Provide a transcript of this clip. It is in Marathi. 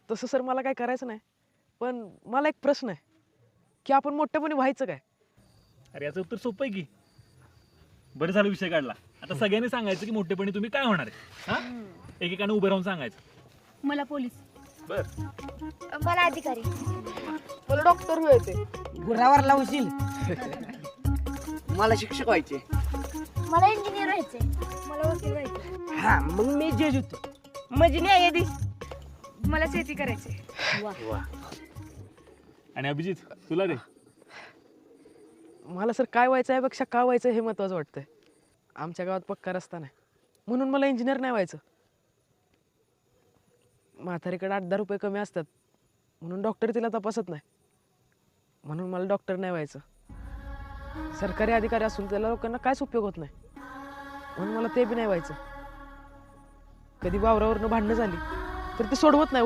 तसं सर मला काय करायचं नाही, पण मला एक प्रश्न आहे की आपण मोठेपणी व्हायचं काय? अरे याचं उत्तर सोपं आहे की. बरं झालं विषय काढला. आता सगळ्यांनी सांगायचं की मोठेपणी तुम्ही काय होणार आहे. हा एकेकाने उभं राहून सांगायचं. मला पोलीस. बर मला अधिकारी. मला डॉक्टर व्हायचे. गुरावर लावशील. मला शिक्षक व्हायचे. मला इंजिनियर व्हायचे. मला वकील व्हायचे. हा मग मी जज होतो. म्हणजे न्यायाधीश. मला शेती करायची. आणि अभिजित तुला रे. मला सर काय व्हायचं आहे पेक्षा का व्हायचं हे महत्त्वाचं वाटतंय. आमच्या गावात पक्का रस्ता नाही, म्हणून मला इंजिनियर नाही व्हायचं. म्हातारीकडे 8-10 रुपये कमी असतात म्हणून डॉक्टर तिला तपासत नाही, म्हणून मला डॉक्टर नाही व्हायचं. सरकारी अधिकारी असून त्याला लोकांना काहीच उपयोग होत नाही, म्हणून मला ते बी नाही व्हायचं. कधी वावरावरनं भांडणं झाली तर ते सोडवत नाही.